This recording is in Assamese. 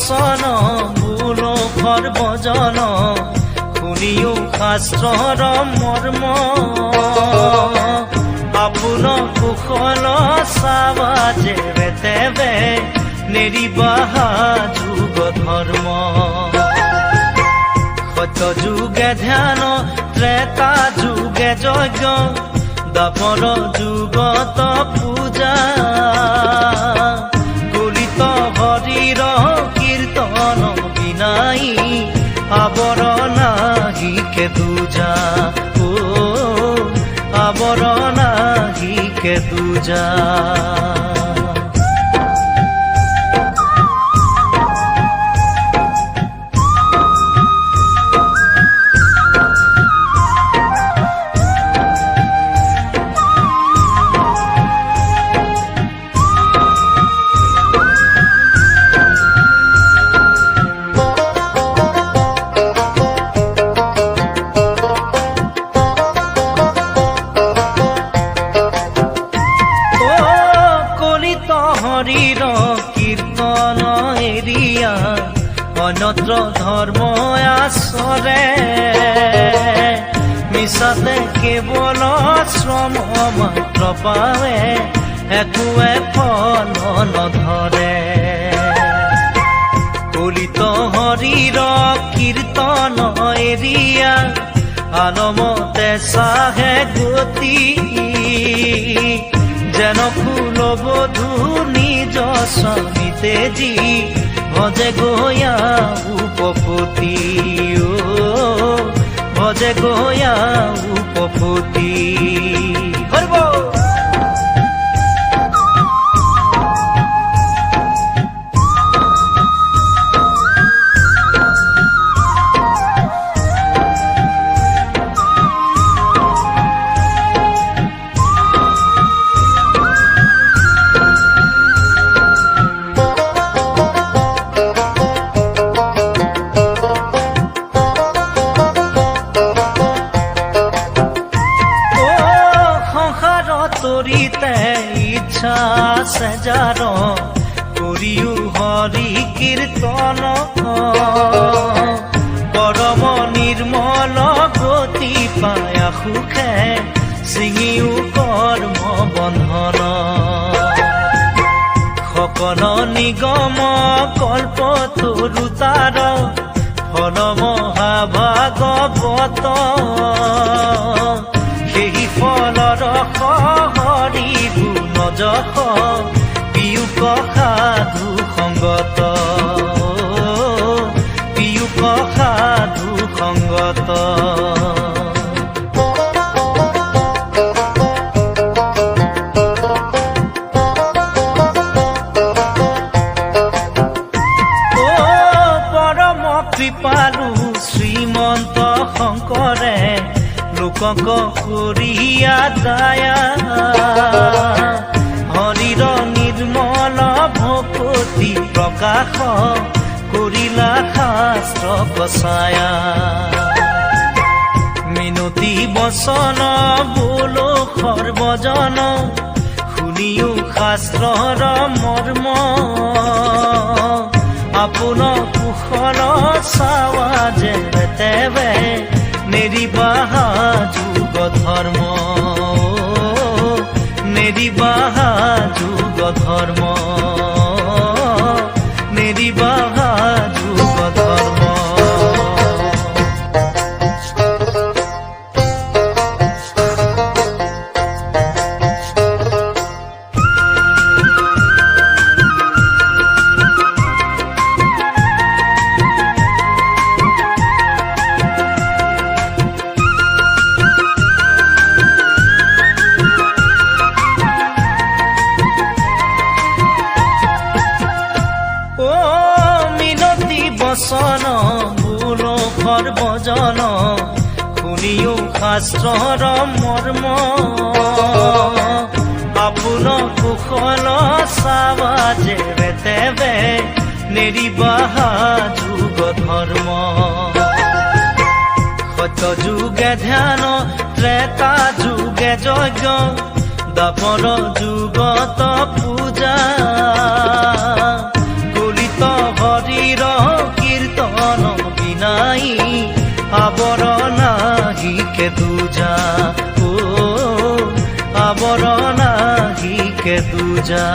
বচন বুলখৰ বজন শুনিও শাস্ত্ৰৰ মৰ্ম আপোন কুশল চাবা যেবে তেবে নেৰিবা যুগ ধৰ্ম সত্য যুগে ধ্যান ত্ৰেতা যুগে যজ্ঞ দ্বাপৰ যুগত পূজা কলিত হৰিৰ কীৰ্তন বিনাই আবৰ নাহিকে দুজা ও আবৰ নাহিকে দুজা হৰিৰ কীৰ্তন এৰিয়া অন্যত্ৰ ধৰ্ম আচৰে মিছাতে কেৱল শ্ৰম মাত্ৰ পাৱে একোৱে ফল নধৰে কলিত হৰিৰ কীৰ্তন এৰিয়া আনমতে চাহে গতি যেন ফুল বধূ নিজ স্বামীতে জি ভজে গয়া উপপতি ভজে গয়া উপপতি তৰিতে ইচ্ছা সেজাৰ কৰিও হৰি কীৰ্তন পৰম নিৰ্মল গতি পায়া সুখে ছিঙিও কৰ্ম বন্ধন সকল নিগম কল্প তৰুতাৰ ফল মহাভাগৱত সেই ফলৰ হৰি গুণ যশ পিয়ুক সাধু সংগত পিয়ুক সাধু সংগত পৰম কৃপালু শ্ৰীমন্ত শংকৰে লোকক কৰিয়া দায়া হৰিৰ নিৰ্মল ভকতি প্ৰকাশ কৰিলা শাস্ত্ৰ কচায়া মিনতি বচন বুলখৰ বজন শুনিও শাস্ত্ৰৰ মৰ্ম আপোন কুশল চাৱা যেবে তেবে নেৰিবা যুগ ধৰ্ম নেৰিবা যুগ ধৰ্ম নেৰিবা যুগ ধৰ্ম বচন বুলখৰ বজন শুনিও শাস্ত্ৰৰ মৰ্ম আপোন কুশল চাবা যেবে তেবে নেৰিবা যুগ ধৰ্ম সত্য যুগে ধ্যান ত্ৰেতা যুগে যজ্ঞ দ্বাপৰ যুগত পূজা কলিত হৰিৰ নাই আবৰণাহি কে দুজা ও আবৰণাহি কে দুজা